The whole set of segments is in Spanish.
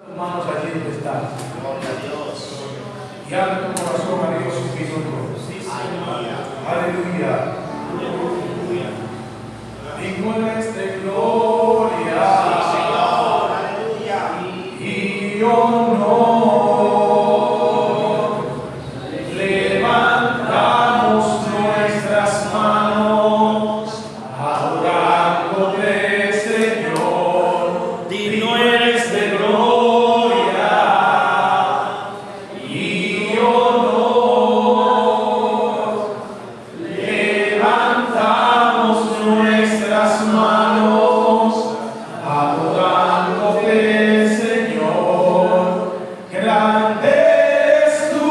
Hermanos, allí donde estás. Gloria a Dios. Y abre tu corazón a Dios un minuto. Aleluya. Digno es de gloria. Señor, aleluya. Y honor. Levantamos nuestras manos adorándote, Señor. Digno eres de gloria y honor. Levantamos nuestras manos adorándote, Señor. Grande eres tú,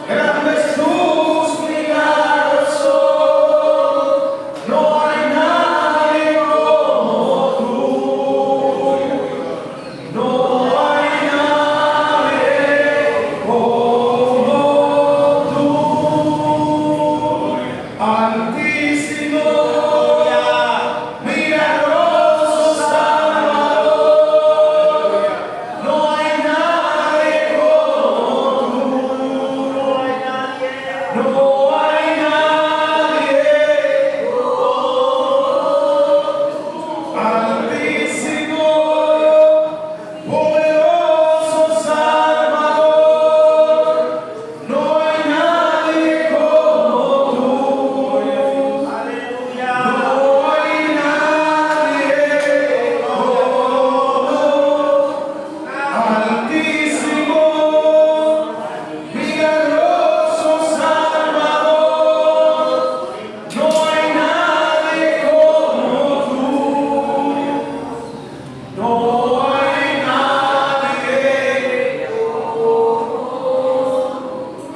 grandes tus milagros son. No hay nadie como tú. No hay nadie como tú. Altísimo, milagroso Salvador. No hay nadie como tú. No hay nadie altísimo, poderoso Salvador. No hay nadie como tú. Aleluya. No hay nadie como altísimo, milagroso Salvador. No hay nadie como tú. No hay nadie.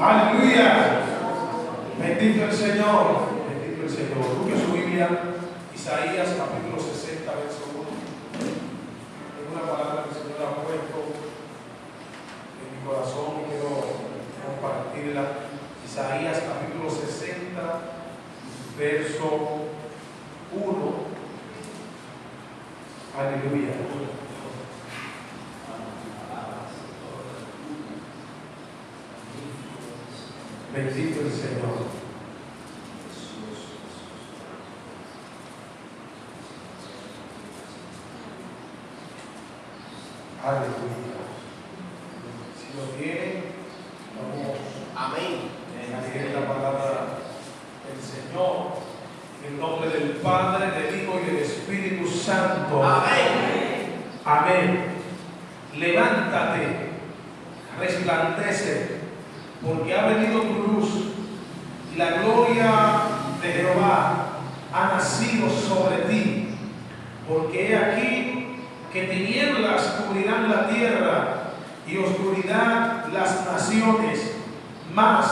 Aleluya. Bendito el Señor. Bendito el Señor. Busque su Biblia, Isaías capítulo 60, verso 1. Es una palabra que el Señor ha puesto en mi corazón y quiero compartirla. Isaías capítulo 60, verso 1. Aleluya. Bendito el Señor. Aleluya. Si lo tienen, vamos Amén. a leer la palabra del Señor. En el nombre del Padre, del Hijo y del Espíritu Santo. Amén. Amén. Levántate, resplandece, porque ha venido tu luz y la gloria de Jehová ha nacido sobre ti. Porque he aquí que tinieblas cubrirán la tierra y oscuridad las naciones, mas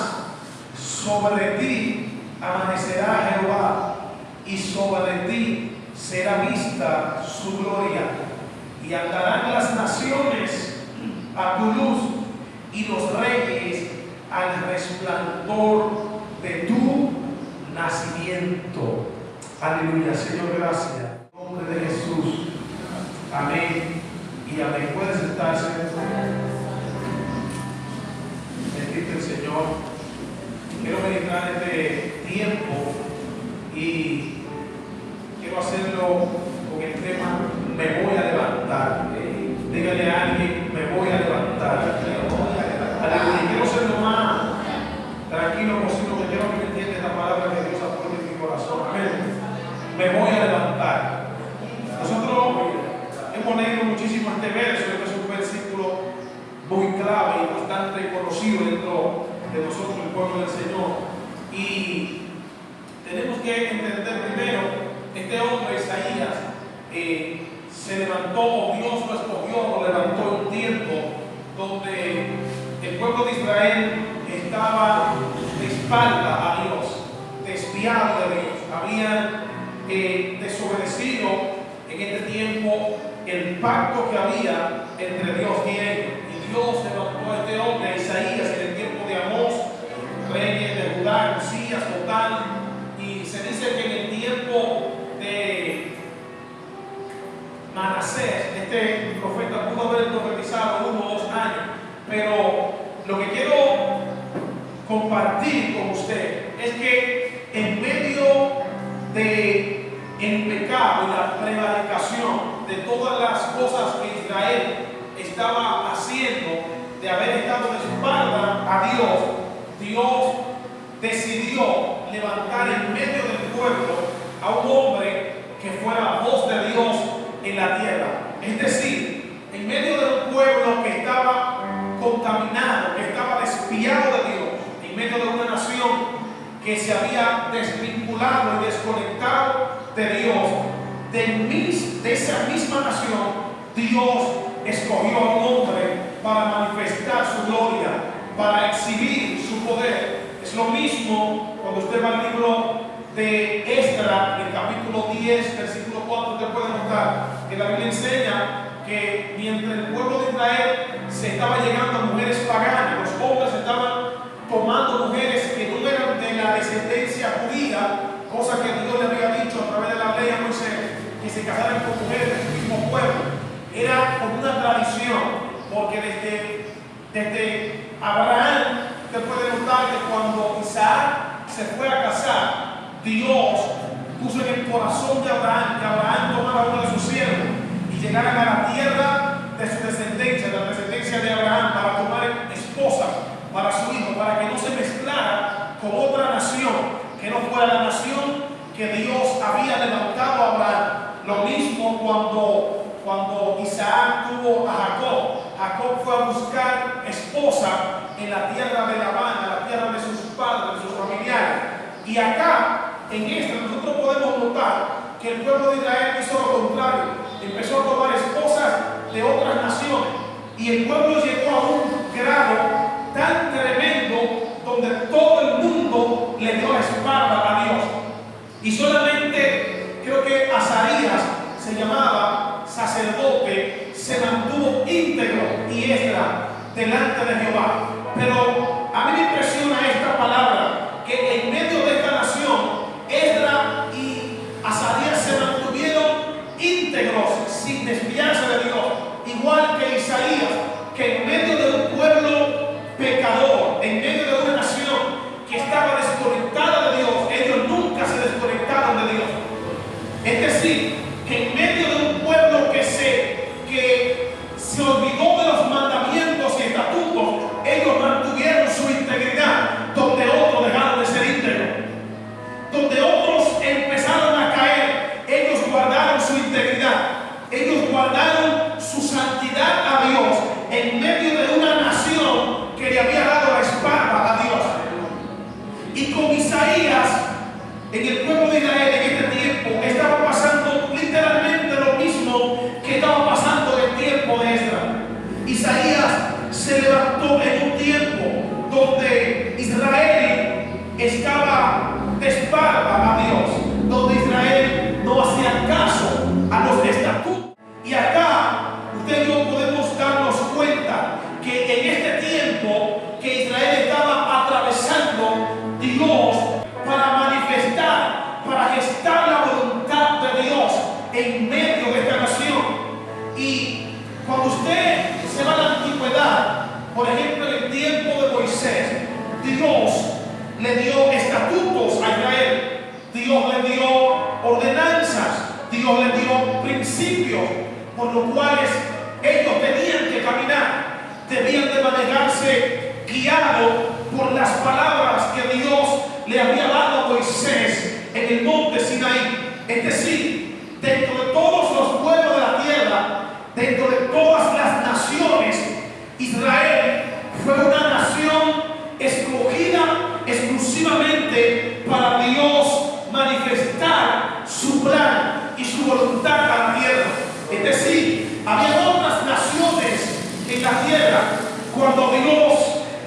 sobre ti amanecerá Jehová y sobre ti será vista su gloria. Y andarán las naciones a tu luz y los reyes al resplandor de tu nacimiento. Aleluya. Señor, gracias. En nombre de Jesús. Amén y amén. Puede sentarse. Bendito el Señor. Quiero ministrar este tiempo y quiero hacerlo con el tema me voy a levantar. Dígale a alguien, me voy a levantar. Aleluya. Quiero ser lo más tranquilo posible, porque quiero que me entienda esta palabra que Dios ha puesto en mi corazón. Amén. Me voy a levantar. Nosotros hemos leído muchísimo este verso, este es un versículo muy clave y bastante conocido dentro de nosotros, el pueblo del Señor. Y tenemos que entender primero, este hombre, Isaías, se levantó, o Dios lo escogió, lo levantó en un tiempo donde el pueblo de Israel estaba de espalda a Dios, desviado de Dios, habían desobedecido en este tiempo el pacto que había entre Dios y ellos. Y Dios levantó a este hombre, Isaías, en el tiempo de Amós, reyes de Judá, Usías, Jotán, y se dice que en el tiempo de Manasés, este profeta profeta pudo haber profetizado 1 o 2 años, pero lo que quiero compartir con usted es que en medio de el pecado y la prevaricación de todas las cosas que Israel estaba haciendo, de haber estado de espalda a Dios, Dios decidió levantar en medio del pueblo a un hombre que fuera la voz de Dios en la tierra. Es decir, en medio de un pueblo que estaba contaminado, que estaba desviado de Dios, en medio de una nación que se había desvinculado y desconectado de Dios, de esa misma nación, Dios escogió a un hombre para manifestar su gloria, para exhibir su poder. Es lo mismo cuando usted va al libro de Esdras, en el capítulo 10, versículo 4, usted puede notar que la Biblia enseña que mientras el pueblo de Israel se estaba llegando a mujeres paganas, los hombres estaban tomando mujeres que no eran de la descendencia judía, cosa que Dios le había dicho a través de la ley a Moisés, que se casaran con mujeres del mismo pueblo. Era como una tradición, porque desde Abraham usted puede notar que cuando Isaac se fue a casar, Dios puso en el corazón de Abraham que Abraham tomara uno de sus siervos y llegaran a la tierra de su descendencia, de la descendencia de Abraham, para tomar esposa para su hijo, para que no se mezclara con otra nación, que no fuera la nación que Dios había levantado a Abraham. Lo mismo cuando Isaac tuvo a Jacob. Jacob fue a buscar esposa en la tierra de Labán, en la tierra de sus padres, de sus familiares. Y acá, en esto, nosotros podemos notar que el pueblo de Israel hizo lo contrario. Empezó a tomar esposas de otras naciones. Y el pueblo llegó a un grado tan tremendo donde todo el mundo le dio la espalda a Dios. Y solamente, creo que Azarías se llamaba sacerdote, se mantuvo íntegro y Esdras delante de Jehová. Pero a mí me impresiona esta palabra, que en medio de esta nación, Esdras y Azarías se mantuvieron íntegros sin desviarse de Dios, igual que Isaías, que en medio de un pueblo pecador, en medio de una nación que estaba desconectada de Dios, ellos nunca se desconectaron de Dios. Es decir, que en medio de un pueblo que se olvidó de los mandamientos y estatutos, ellos mantuvieron su integridad, donde otros dejaron de ser íntegros. Donde otros empezaron a caer, ellos guardaron su integridad, ellos guardaron su santidad a Dios en medio de una nación que le había dado la espalda a Dios. Y con Isaías, en el pueblo de Israel en este tiempo, estaba pasando literalmente lo mismo que estaba pasando en el tiempo de Esdras. Isaías se levantó en un tiempo donde Israel estaba de espalda a Dios, donde Israel no hacía caso a los estatutos. Y acá usted y yo podemos darnos cuenta que en este tiempo que Israel estaba atravesando, Dios, para manifestar, para gestar la voluntad de Dios en medio de esta nación. Y cuando usted se va a la antigüedad, por ejemplo en el tiempo de Moisés, Dios le dio estatutos a Israel, Dios le dio ordenanzas, Dios le dio principios por los cuales ellos tenían que caminar, debían de manejarse guiados por las palabras que Dios le había dado a Moisés en el monte Sinaí. Es decir, dentro de todos los pueblos de la tierra, dentro de todas las naciones, Israel fue una nación escogida exclusivamente para Dios manifestar su plan y su voluntad a la tierra. Es decir, había otras naciones en la tierra cuando Dios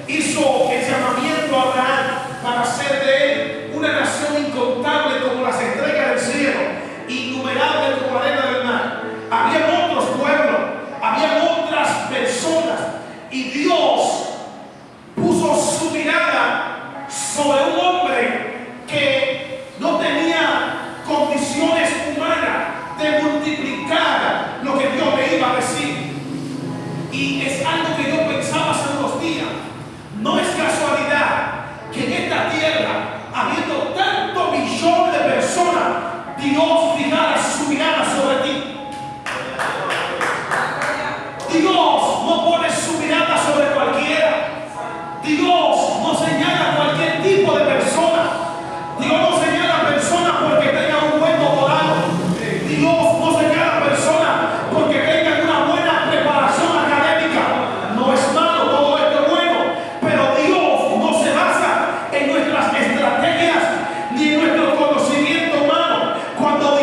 hizo el llamamiento a Abraham para hacer de él una nación incontable como las estrellas del cielo, innumerable como la arena del mar. Había otros pueblos, había otras personas, y Dios puso su mirada sobre un hombre que no tenía condiciones humanas de multiplicar lo que Dios le iba a decir. Dios fijara su mirada sobre ti. Dios no pone su mirada sobre cualquiera. Dios no señala a cualquier tipo de persona. Dios no señala a personas porque tengan un buen doctorado. Dios no señala a personas porque tengan una buena preparación académica. No es malo, todo esto es bueno. Pero Dios no se basa en nuestras estrategias ni en nuestro conocimiento humano. Cuando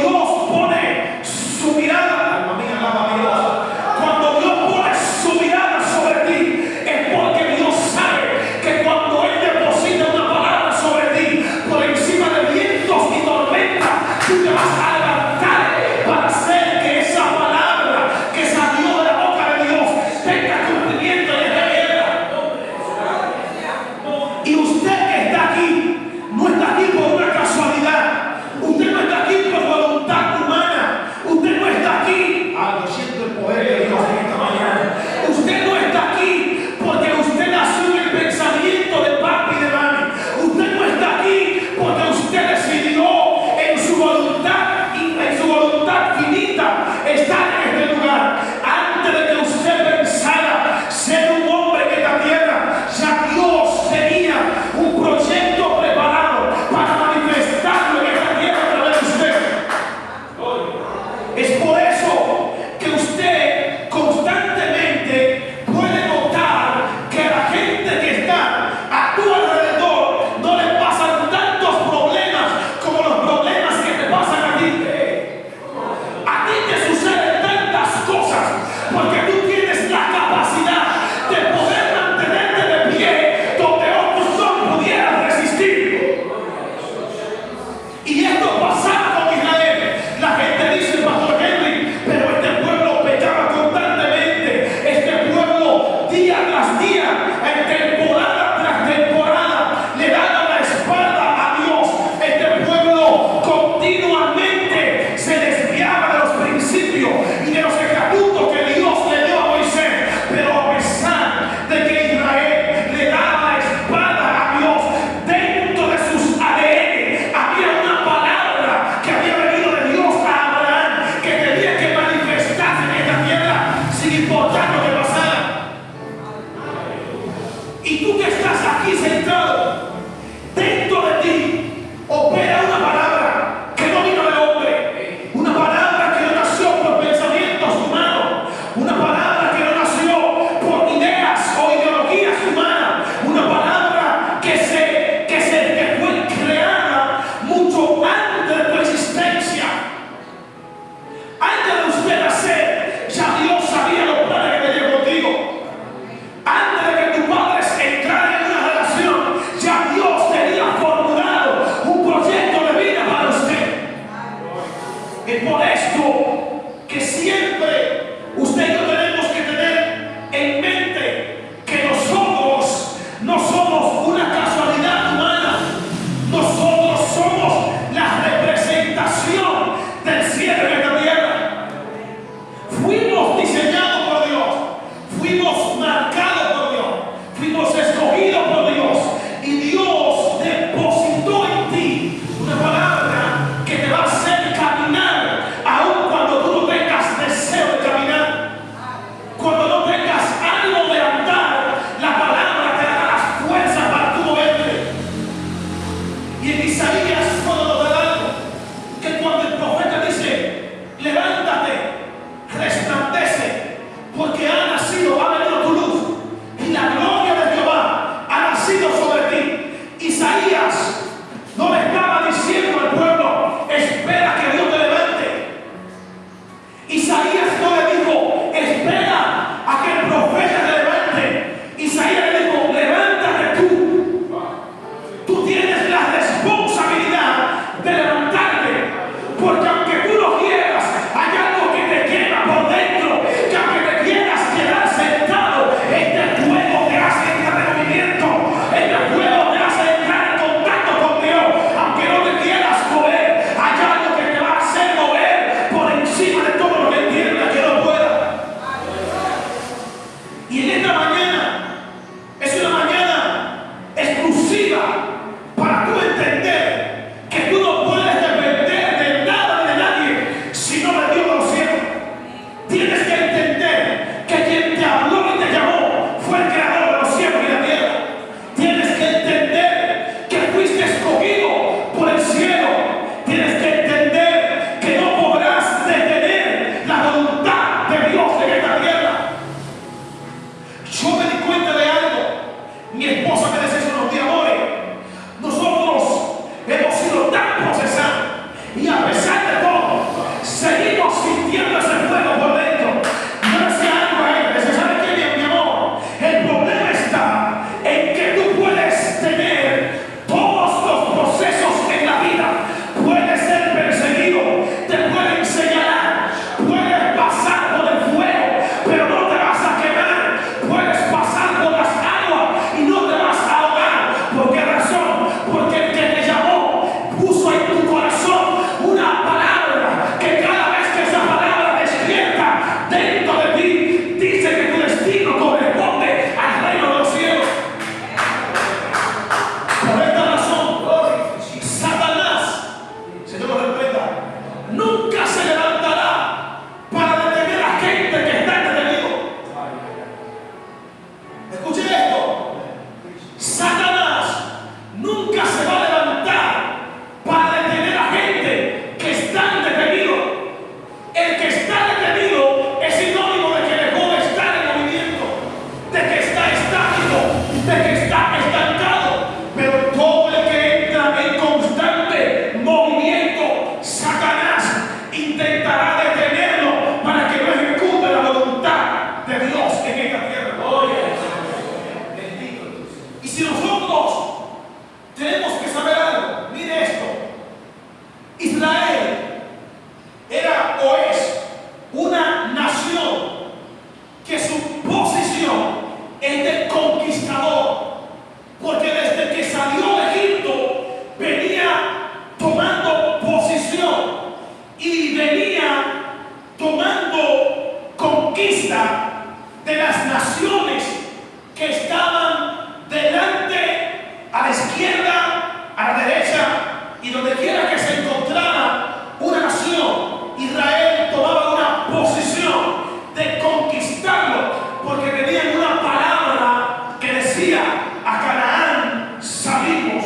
quiera que se encontrara una nación, Israel tomaba una posición de conquistarlo, porque tenían una palabra que decía: a Canaán salimos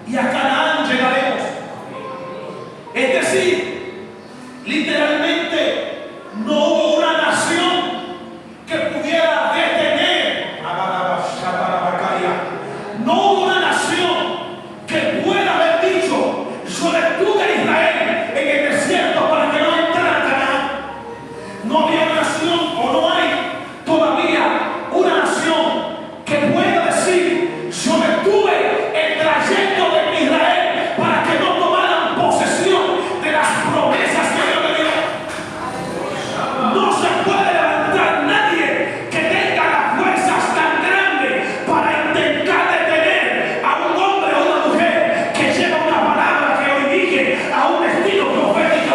y a Canaán llegaremos. Es decir, literalmente no hubo una nación que pudiera detener a no hubo una nación que pueda haber dicho: yo detuve a Israel en el desierto para que no entrara a Canaán. No había una nación, o no hay todavía una nación que pueda decir: yo detuve el trayecto de Israel para que no tomaran posesión de las promesas que Dios le dio. No se puede levantar nadie que tenga las fuerzas tan grandes para intentar detener a un hombre o una mujer que lleva una palabra que hoy dirige a un destino profético.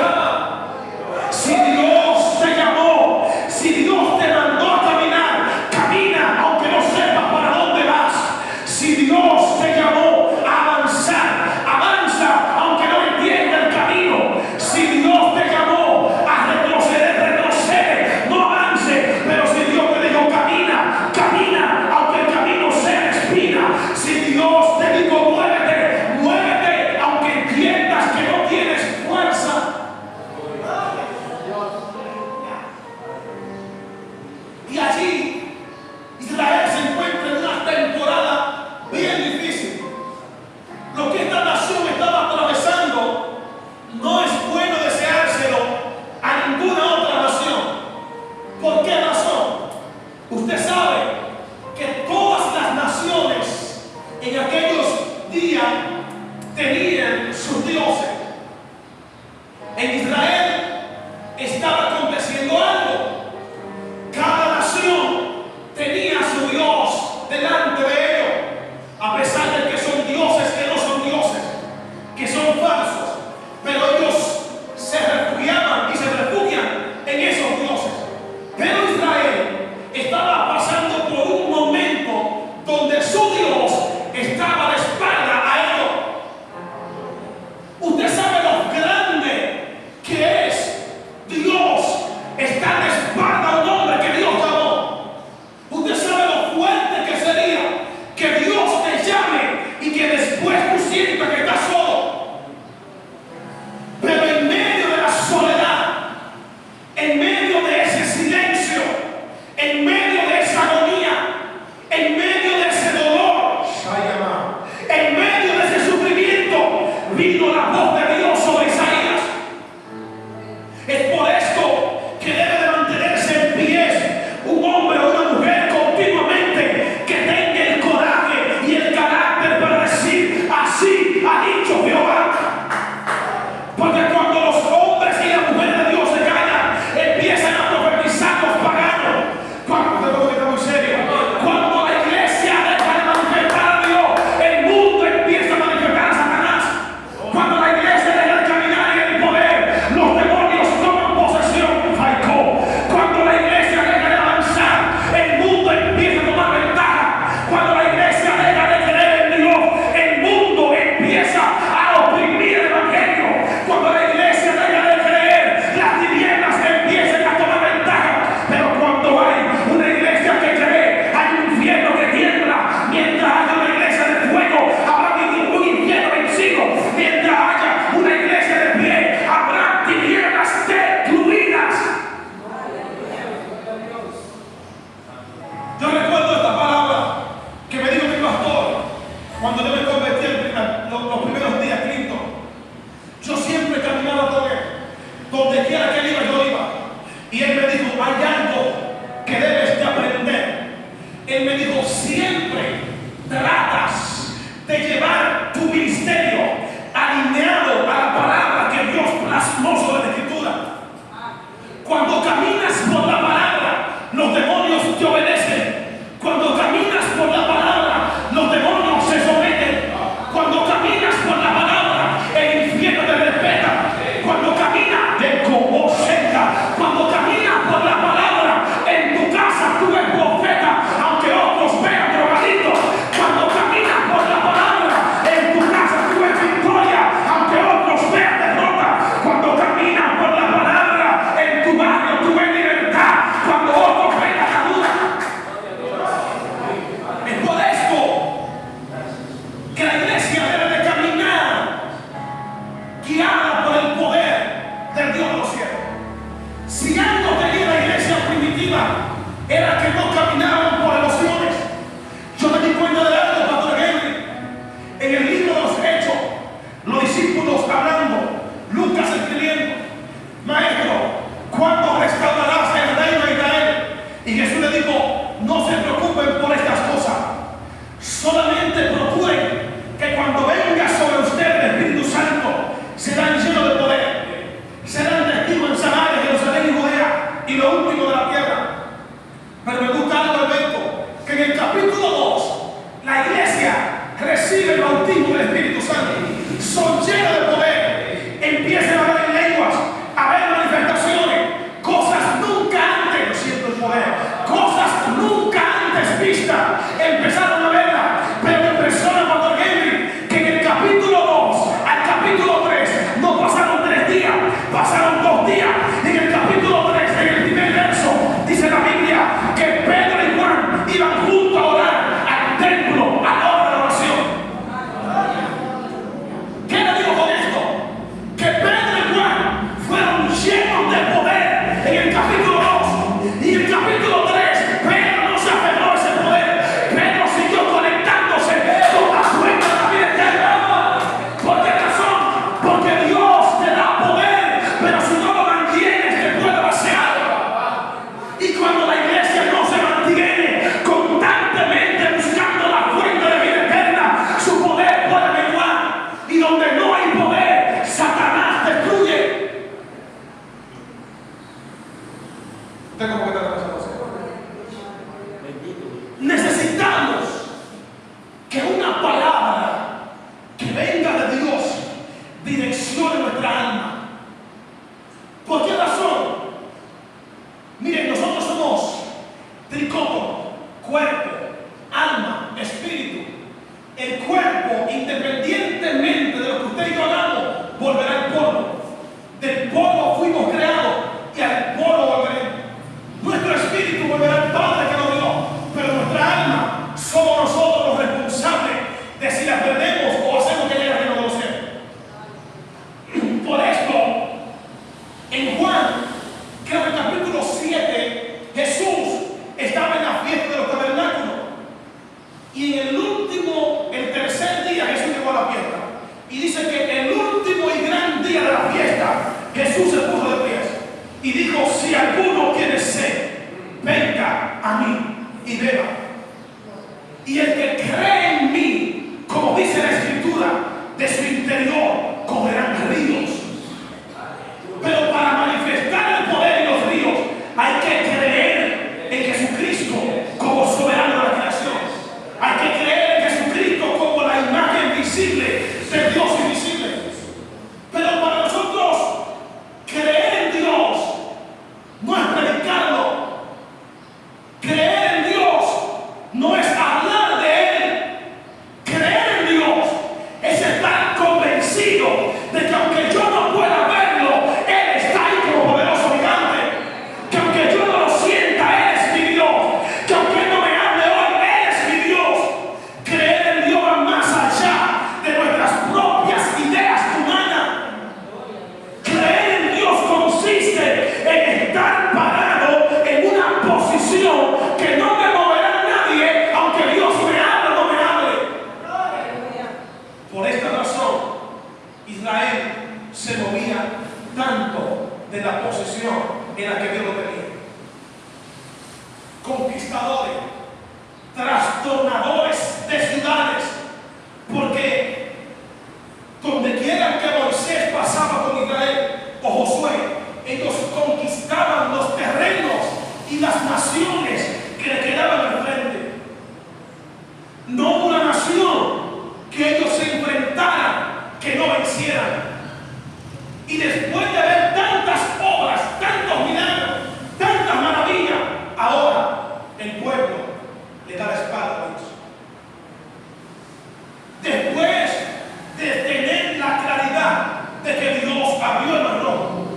Si Dios te llamó, si Dios te mandó a caminar, camina aunque no sepas para dónde vas. Si Dios te llamó a avanzar, avanza aunque no entienda el camino. Si Dios te llamó a retroceder, retrocede, no avance. Pero si Dios te dijo camina, camina aunque el camino sea espina. Si Dios te dijo muévete, muévete aunque entiendas que no tienes fuerza. Y allí Israel se encuentra en una temporada bien difícil. Lo que esta nación estaba atravesando no es bueno deseárselo a ninguna otra nación. ¿Por qué razón? Usted sabe que todas las naciones en aquellos días tenían sus dioses. En Israel estaba aconteciendo algo. Cada nación tenía su Dios delante de ellos, a pesar de que son dioses que no son dioses, que son falsos, pero ellos se refugiaban y se refugian en esos dioses. Pero Israel estaba pasando por un momento donde su Dios estaba de espalda a ellos. Usted sabe lo grande que es Dios estar de espalda a un hombre que Dios llamó. Usted sabe lo fuerte que sería que Dios te llame y que después tú sientas que estás solo. Pero en medio de la soledad, en medio de ese silencio, en medio de esa agonía, en medio de ese dolor, en medio de ese sufrimiento, vino la voz de Dios sobre Isaías. Es por esto que debe de mantenerse en pie un hombre o una mujer continuamente que tenga el coraje y el carácter para decir: así ha dicho Jehová. Porque cuando los hombres y las mujeres de Dios se callan, empiezan a profetizar los paganos. Cuando está muy serio, cuando la iglesia deja de manifestar a Dios, el mundo empieza a manifestar a Satanás. Cuando la iglesia deja de caminar en el poder, los demonios toman posesión. Cuando la iglesia deja de avanzar, el mundo empieza a tomar ventaja. Cuando la iglesia deja de creer en Dios, el mundo empieza a oprimir el evangelio. Cuando la iglesia deja de creer, las tinieblas empiezan a tomar ventaja. Pero cuando hay una iglesia que cree, hay un infierno que tiembla. Mientras haya una iglesia de fuego, habrá un infierno vencido. Mientras haya una iglesia de pie, habrá tinieblas destruidas. Yo recuerdo esta palabra que me dijo mi pastor cuando yo me convertí los primeros días a Cristo. Yo siempre caminaba con él. Donde quiera que él iba, yo iba. Y él me dijo: hay algo que debes de aprender. Él me dijo: siempre tratas de llevar tu ministerio alineado a la palabra que Dios plasmó sobre la Escritura. Cuando caminas por la palabra, los demonios te obedecen. Cuando caminas por la palabra, los demonios se someten. Santo, son llenos de poder, empiezan a hablar en lenguas, a ver manifestaciones, cosas nunca antes, lo siento el poder, cosas nunca antes vistas, empezaron a verlas, pero me impresiona, Pastor Henry, que en el capítulo 2 al capítulo 3 no pasaron 3 días, pasaron 2 días. En el capítulo 3, en el primer verso, dice la Biblia que Pedro y Juan iban juntos a orar al templo, a la hora de oración. ¿Qué le digo con esto? Que Pedro y Juan fueron llenos de poder en el capítulo 2. Y en el capítulo 3, Pedro no se aferró a ese poder. Pedro siguió conectándose con la fuente de la vida eterna. ¿Por qué razón? Porque Dios te da poder, pero si no lo mantienes, te puede vaciar. Y cuando la iglesia no se mantiene constantemente buscando la fuente de vida eterna, su poder puede menguar. Y donde no hay poder, Satanás destruye. Tengo que estar pasando. Necesitamos que una palabra que venga de Dios direccione nuestra alma. ¿Por qué razón? Miren, nosotros somos tricótono, cuerpo, alma, espíritu. El cuerpo, independientemente de lo que usted y yo hagamos, volverá al polvo. Del polvo fuimos creados y al polvo volveremos. Nuestro espíritu volverá al Padre que nos dio, pero nuestra alma somos nosotros los responsables de si la perdemos o hacemos que llegue al reino de los cielos. Por esto, en Juan, creo que en el capítulo 7, Jesús estaba en la fiesta de los tabernáculos. Y en el tercer día, Jesús llegó a la fiesta. Y dice que el último y gran día de la fiesta, Jesús se puso de pies y dijo: si alguno tiene sed, venga a mí y beba. Y el que cree en mí, como dice la Escritura, de su interior correrán ríos. Pero para manifestar el poder en los ríos hay que creer en Jesucristo como soberano de la creación. Hay que creer en Jesucristo como la imagen visible de Dios invisible. Pero para nosotros creer en Dios no es predicarlo. Creer en Dios no es hablar de Él. Creer en Dios es estar convencido de que aunque yo no pueda verlo, Él está ahí como poderoso gigante. Que aunque yo no lo sienta, Él es mi Dios. Que aunque Él no me hable hoy, Él es mi Dios. Creer en Dios va más allá de nuestras propias ideas humanas. Creer en Dios consiste en estar parado en una posición que no me moverá nadie, aunque Dios me hable o no me hable. Por esta razón, Israel se movía tanto de la posesión en la que Dios lo tenía. Conquistadores, trastornadores de ciudades, porque donde quiera que Moisés pasaba con Israel o Josué, ellos conquistaban los terrenos y las naciones que le quedaban al frente. No hubo una nación que ellos se enfrentaran que no vencieran. Y después de haber tantas obras, tantos milagros, tantas maravillas, ahora el pueblo le da la espalda a Dios. Después de tener la claridad de que Dios abrió el mar rojo,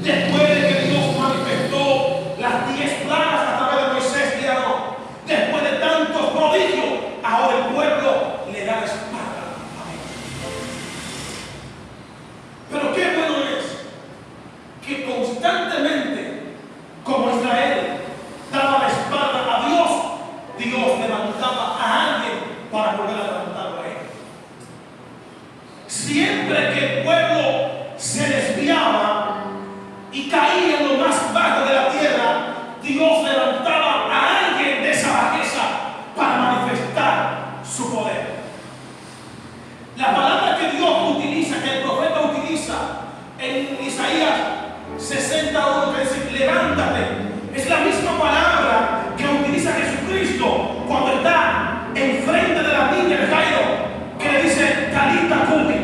después de que Dios manifestó las 10 plagas a través de Moisés y Aarón, después de tantos prodigios, ahora el pueblo le da la espalda a Dios. Pero qué bueno es que constantemente, como Israel daba la espalda a Dios, Dios levantaba a alguien para volver a levantarlo a él. Siempre que el pueblo se desviaba y caía en lo más bajo de la tierra, Dios levantaba a alguien de esa bajeza para manifestar su poder. La palabra que Dios utiliza, que el profeta utiliza en Isaías 61, que dice levántate, es la misma palabra que utiliza Jesucristo cuando está enfrente de la niña de Jairo, que le dice Talita cumi.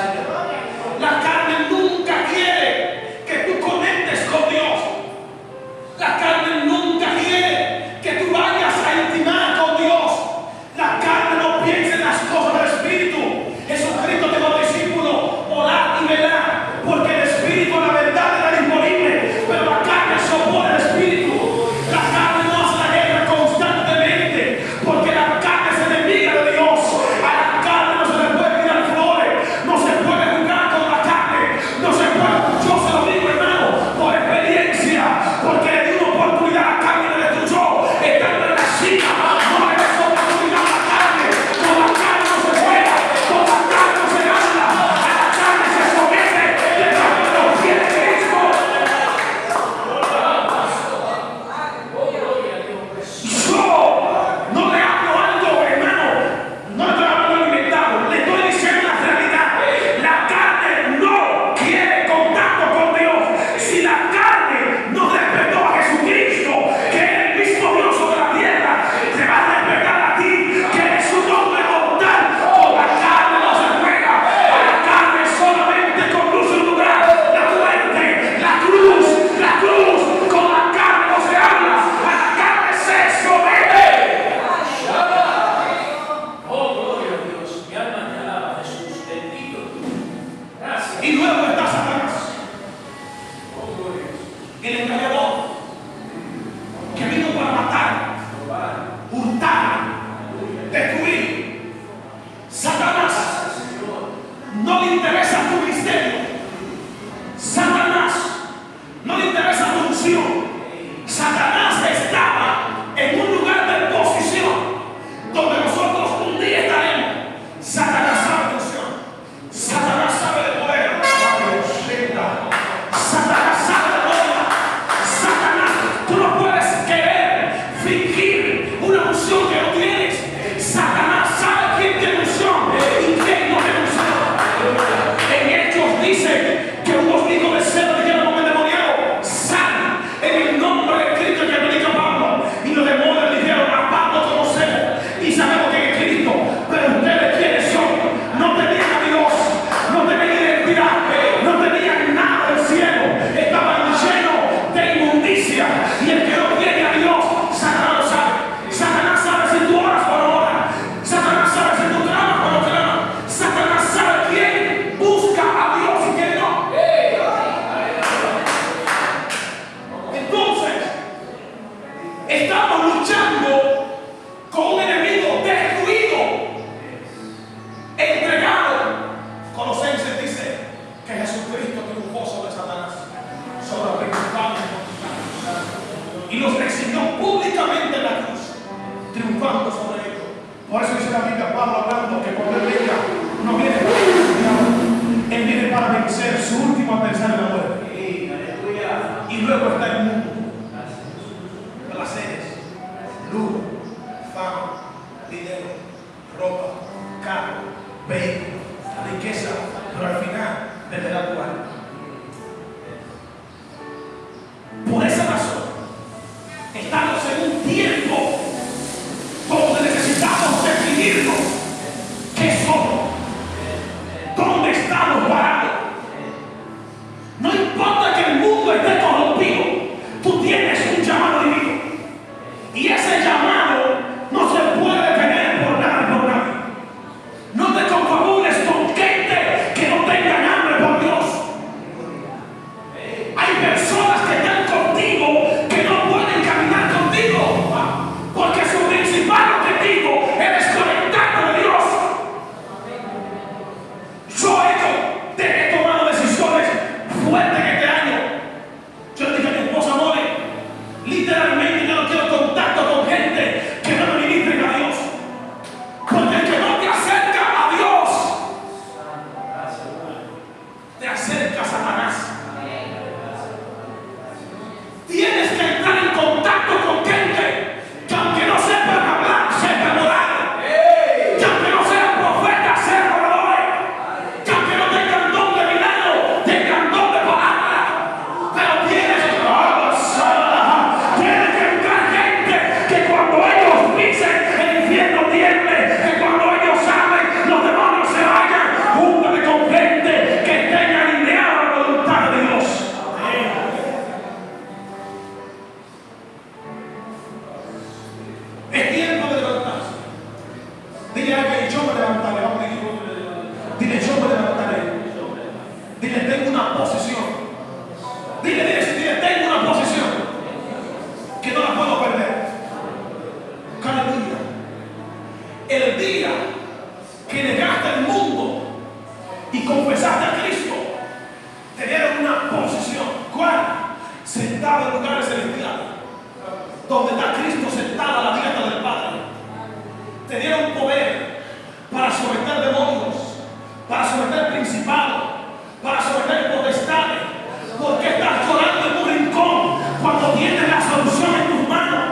Señor. La carne nunca quiere que tú conectes con Dios. La carne nunca quiere que tú vayas a intimar con Dios. La carne no piensa en las cosas del Espíritu. Jesucristo te dijo, discípulo, orar y velar, porque el Espíritu, la verdad, era disponible, pero la carne se opone al Espíritu. La carne no hace la guerra constantemente, porque la carne es enemiga de Dios. A la carne no se le puede tirar flores, no se puede jugar con la carne, no se puede. Yo se lo digo, hermano, por experiencia, porque le di una oportunidad a la carne y le destruyó. Estando en la silla, no le des oportunidad a la carne. Con la carne no se juega, con la carne no se gana, a la carne se somete debajo de los pies de Cristo. Yo no le hablo algo, hermano, no le estoy hablando inventado, le estoy diciendo la realidad. La carne no quiere contacto con Dios. Si la carne no respetó a Jesucristo, que es el mismo Dios sobre la tierra, te va a respetar a ti, que eres un hombre mortal. Con la carne no se juega, a la carne solamente conduce un lugar, la muerte, la cruz, con la carne no se habla, a la carne se somete. Oh, gloria a Dios. Mi alma te alaba, Jesús. Bendito tú. Gracias. Y luego está Satanás, Oh, gloria a Dios. el engañador, que vino para matar, hurtar, destruir. Satanás no le interesa tu ministerio. Satanás no le interesa tu unción. Satanás estaba en un lugar de posición donde nosotros un día estaremos. Satanás sabe de unción. Satanás sabe de poder. Satanás sabe de gloria. Satanás, tú no puedes querer fingir una unción que no tienes. Satanás sabe quién tiene unción y quién no tiene unción. En Hechos dice que unos hijos de celo dijeron como endemoniado, sal en el nombre de Cristo que predica Pablo. Y los demonios le dijeron, a Pablo conocemos y sabemos que es Cristo, pero ustedes quiénes son. No tenían a Dios, no tenían identidad, no tenían nada del cielo, estaban llenos de inmundicia. Y el que no tiene a Dios, Satanás lo sabe. Satanás sabe si tú oras o no oras. Satanás sabe si tú clamas o no clamas. Satanás sabe quién busca a Dios y quién no. Entonces, estamos luchando con un enemigo destruido, entregado. Colosenses dice que Jesucristo triunfó sobre Satanás, sobre los principados y los exhibió públicamente en la cruz, triunfando sobre ellos. Por eso dice la Biblia, Pablo hablando, que cuando él venga, no viene para vencer, él viene para vencer su último adversario, la muerte. Y luego está el mundo, placeres, lujo, fama, dinero, ropa, carro, vehículo, riqueza, pero al final perderá tu alma. Por esa razón, estamos en un tiempo donde necesitamos definirnos qué somos, dónde estamos parados. No importa que el mundo esté corrompido, sentado en lugares celestiales, donde está Cristo sentado a la diestra del Padre. Te dieron poder para someter demonios, para someter principados, para someter potestades. ¿Por qué estás llorando en un rincón cuando tienes la solución en tus manos?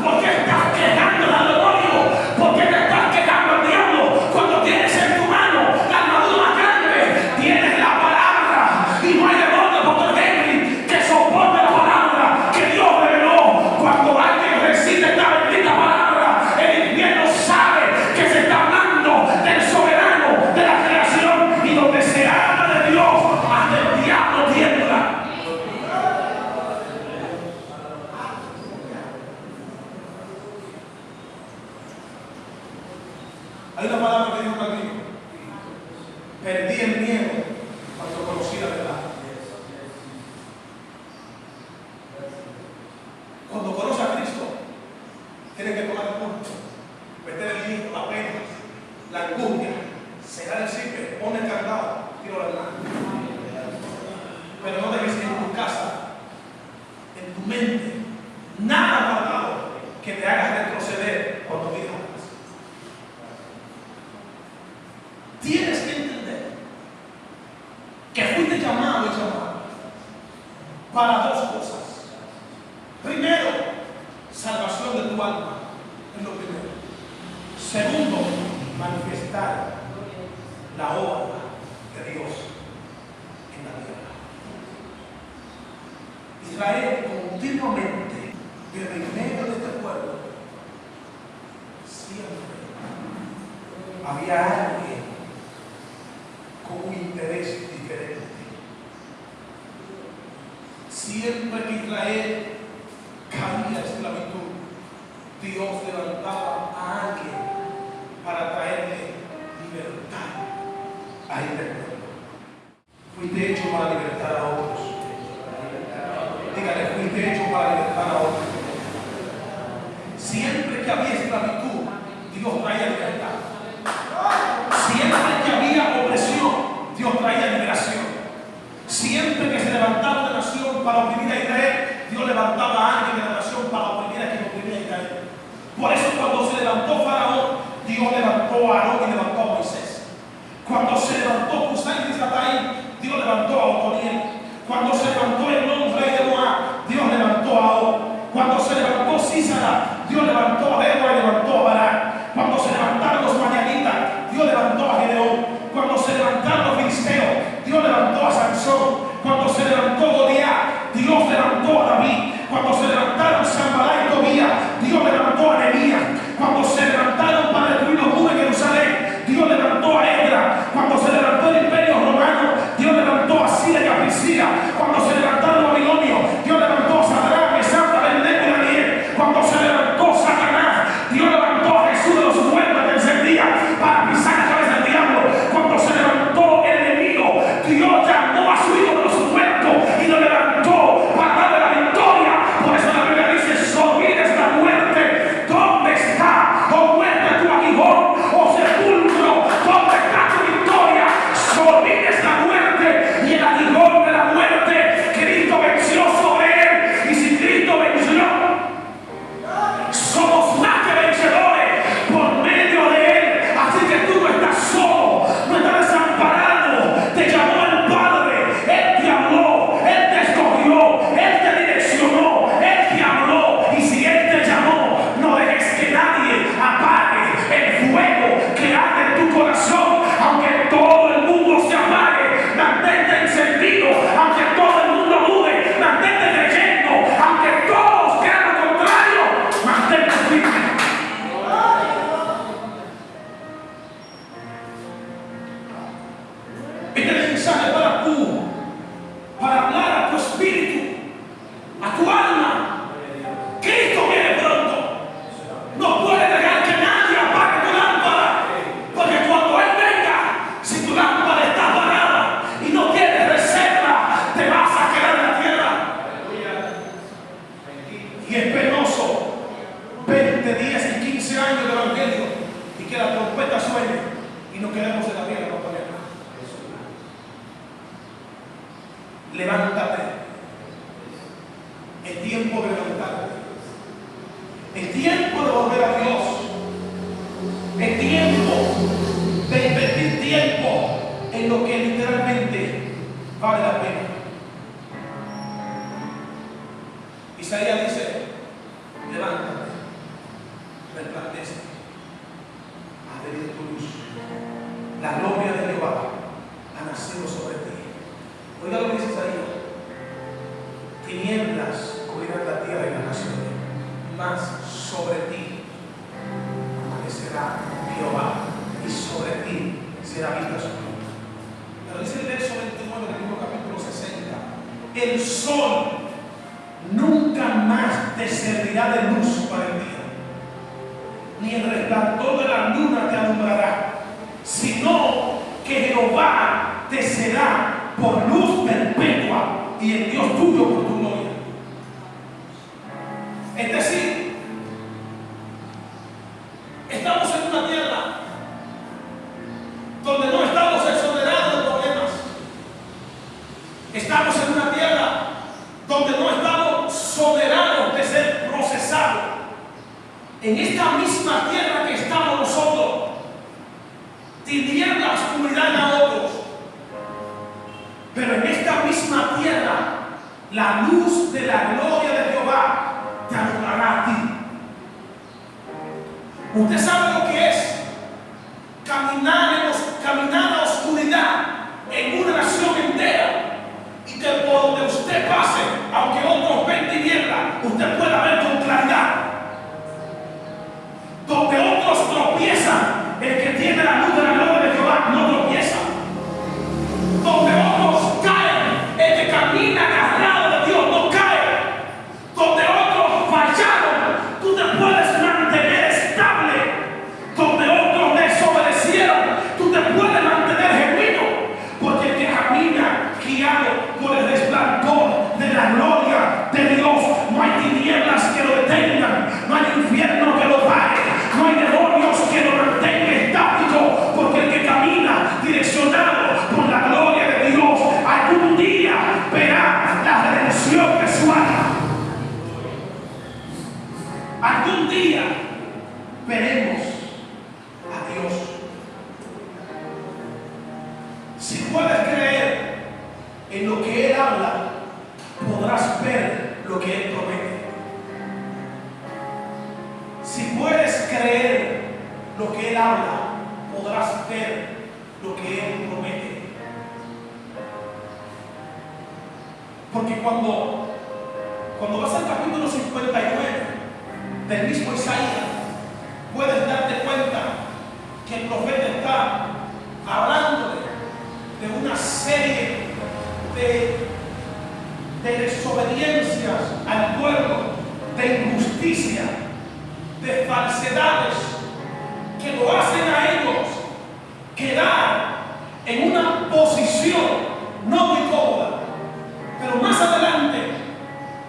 ¿Por qué estás quejando al demonio? ¿Por qué te estás quejando al diablo cuando tienes en tu mano la armadura más grande? Tienes la palabra y no hay demonio, doctor Henry, que soporte la palabra que Dios reveló. Cuando alguien recibe esta bendita palabra, el infierno sabe que se está hablando del soberano de la creación, y donde se habla de Dios, hasta el diablo tiembla. Hay una palabra que dijo Calvino: perdí el miedo cuando conocí la verdad. Cuando conoce a Cristo, tiene que tomar el pulso, meter el miedo, la pena, la angustia, cerrar el zipper, poner el candado, tiro la mano. Pero no dejes en tu casa, en tu mente, nada guardado que te haga retroceder cuando vienes a la casa. Tienes que entender que fuiste llamado y llamado para dos cosas. Primero, salvación de tu alma, es lo primero. Segundo, manifestar la obra de Dios en la tierra. Israel continuamente, desde el medio de este pueblo, siempre había alguien con un interés diferente. Siempre que Israel caía en esclavitud, Dios levantaba a alguien para traerle libertad a este pueblo. Fuiste hecho para libertar a otros. Dígale, fuiste hecho para libertar a otros. Siempre que había esclavitud, Dios traía libertad. Siempre que había opresión, Dios traía liberación. Siempre que se levantaba una nación para oprimir a Israel, Dios levantaba a alguien de la nación para oprimir a quien oprimía a Israel. Por eso cuando se levantó Faraón, Dios levantó a Aarón y levantó a Moisés. Cuando se levantó Cusán y Sataí, Dios levantó a Otoniel. Cuando se levantó Elón, rey de Moab, Dios levantó a Og. Cuando se levantó Sísara, Dios levantó a Débora y levantó a Barak. Cuando se levantaron los madianitas, Dios levantó a Gedeón. Cuando se levantaron los filisteos, Dios levantó a Sansón. Cuando se levantó Goliat, Dios levantó a David. Cuando se levantaron Sanbalá y Tobías, Dios levantó a Nehemías. Cuando se levantaron para destruir los muros en Jerusalén, Dios levantó a Esdras. Cuando se levantó el imperio romano, Dios levantó a Siria y a Priscila. Cuando se levantaron los babilonios, Dios levantó a Sadrach, Mesach, Abednego y Daniel. Cuando se levantó Satanás, Dios levantó a Jesús de los muertos el tercer día para pisar la cabeza del diablo. Cuando se levantó el enemigo, Dios llamó a su hijo de los muertos y lo levantó para darle la victoria. Por eso la Biblia dice: olvides la muerte. ¿Dónde está, oh muerte, tu aguijón? Oh sepulcro, ¿dónde está tu victoria? Olvides la muerte y el aguijón de la muerte. Cristo venció sobre él. Y si Cristo venció, somos más que vencedores por medio de él. Así que tú no estás solo, no estás desamparado. Te llamó el Padre, él te habló, él te escogió, él te direccionó, él te habló. Y si él te llamó, no dejes que nadie apague el fuego que arde en tu corazón. Aunque todo el mundo se apague, mantente encendido. Aunque todo el mundo dude, mantente creyendo. Aunque todos crean lo contrario, mantente firme. Este mensaje para tú, para hablar a tu espíritu, a tu alma. Cristo viene pronto. No puedes dejar que nadie apague tu lámpara, porque cuando Él venga, si tu lámpara está apagada y no tienes reserva, te vas a quedar en la tierra. Y es penoso 20, 10 y 15 años de evangelio y que la trompeta suene y nos quedemos en la tierra. Levántate, Es tiempo de levantarte. Es tiempo de volver a Dios. Es tiempo de invertir tiempo en lo que literalmente vale la pena. Isaías dice: levántate, resplandece, ha venido tu luz, la gloria de Jehová ha nacido sobre ti. Oiga lo que dice Isaías: tinieblas cubrirán la tierra y las naciones, mas sobre ti amanecerá Jehová y sobre ti será vista su luz. Pero dice el verso 29 del mismo capítulo 60: el sol nunca más te servirá de luz para el día, ni el resplandor de la luna te alumbrará, sino que Jehová te será por luz perpetua y el Dios tuyo por tu gloria. Es decir, estamos en una tierra donde no estamos exonerados de problemas. Estamos en una tierra donde no estamos soberanos de ser procesados. En esta misma tierra que estamos nosotros, tiniebla, oscuridad a otros. Pero en esta misma tierra, la luz de la gloria de Jehová te alumbrará a ti. Usted sabe lo que es caminar a la oscuridad en una nación entera, y que por donde usted pase, aunque otros ven tiniebla, usted pueda ver con claridad. Donde otros tropiezan, el que tiene la luz de la gloria de Jehová no tropieza. Donde otros caen, el que camina agarrado de Dios no cae. Donde otros fallaron, tú te puedes mantener estable. Donde otros desobedecieron, tú te puedes mantener genuino. Porque el que camina guiado por el resplandor de la gloria de Dios, no hay tinieblas que lo detengan, no hay infierno que lo pare, no hay demonios que lo mantengan estático, porque el que camina direccionado por la gloria de Dios, algún día verá la redención de su alma. Algún día veremos a Dios. Si puedes creer en lo que Él habla, podrás ver lo que Él promete. Si puedes creer lo que Él habla, podrás ver lo que Él promete. Porque cuando vas al capítulo 59 del mismo Isaías, puedes darte cuenta que el profeta está hablándole de una serie de desobediencias al pueblo, de injusticia, de falsedades que lo hacen a ellos quedar en una posición no muy cómoda. Pero más adelante,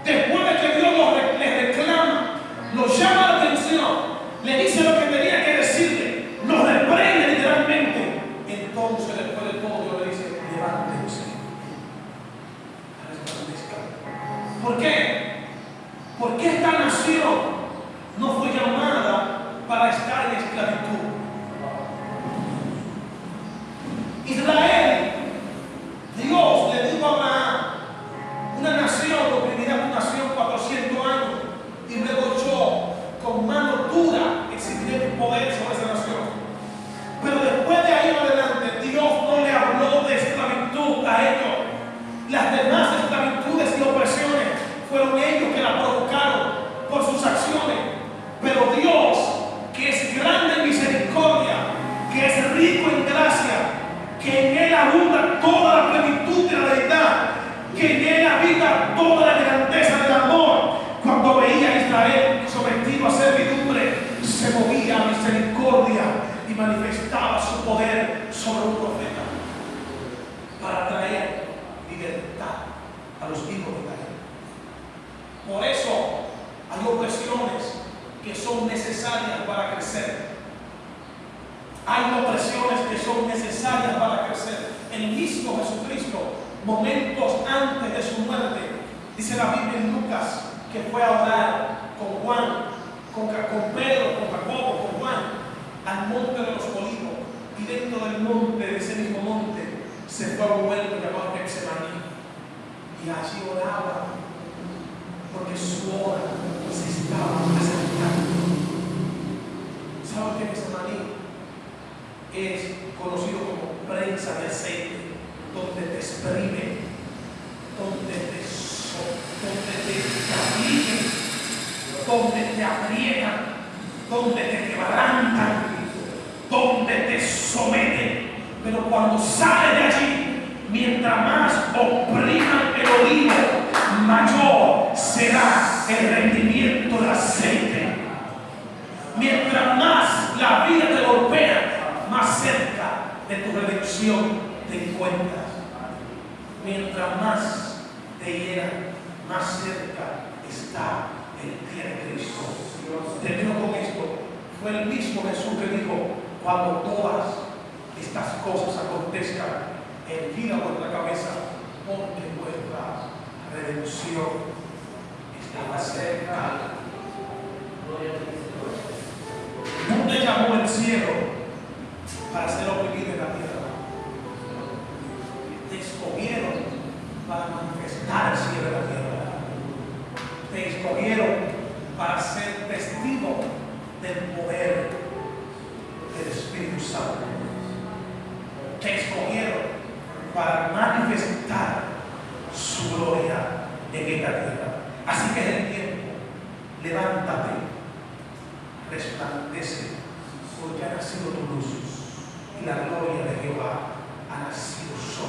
después de que Dios les reclama, los llama la atención, le dice lo que tenía que decirle, los reprende literalmente. Entonces, después de todo, Dios le dice: levántense. ¿Por qué? Porque esta nación no fue llamada para estar en esclavitud. Israel, Dios le dijo a Abraham, una nación oprimida, una nación 400 años, y luego yo con mano dura exhibiré mi poder sobre esa nación. Pero después de ahí en adelante, Dios no le habló de esclavitud a ellos. Las demás esclavitudes y opresiones fueron ellos que la provocaron por sus acciones. Pero Dios, que es grande en misericordia, que es rico en gracia, que en Él abunda toda la plenitud de la deidad, que en Él habita toda la grandeza del amor, cuando veía a Israel sometido a servidumbre, se movía a misericordia y manifestaba su poder sobre un profeta para traer libertad a los hijos de Israel. Por eso hay opresiones que son necesarias para crecer. Hay opresiones que son necesarias para crecer. El mismo Jesucristo, momentos antes de su muerte, dice la Biblia en Lucas que fue a orar con Juan, con Pedro, con Jacobo, con Juan, al monte de los Olivos, y dentro del monte, de ese mismo monte, se fue a un huerto llamado Getsemaní, y allí oraba, porque su hora se estaba acercando. ¿Saben qué Getsemaní? Es conocido como prensa de aceite, donde te exprime, donde te afligen, donde te aprietan, donde te quebrantan, donde te someten. Pero cuando sales de allí, mientras más opriman el olivo, mayor será el rendimiento del aceite. Mientras más la vida te golpea, más cerca de tu redención te encuentras. Mientras más te hieran, más cerca está el pie de Cristo. Termino con esto. Fue el mismo Jesús que dijo: cuando todas estas cosas acontezcan, erguid vuestra cabeza, porque vuestra redención está cerca. No te llamó el cielo para ser oprimido en la tierra. Te escogieron para manifestar el cielo en la tierra. Te escogieron para ser testigo del poder del Espíritu Santo. Te escogieron para manifestar su gloria en esta tierra. Así que es el tiempo. Levántate, resplandece, porque ha nacido tu luz y la gloria de Jehová ha nacido sobre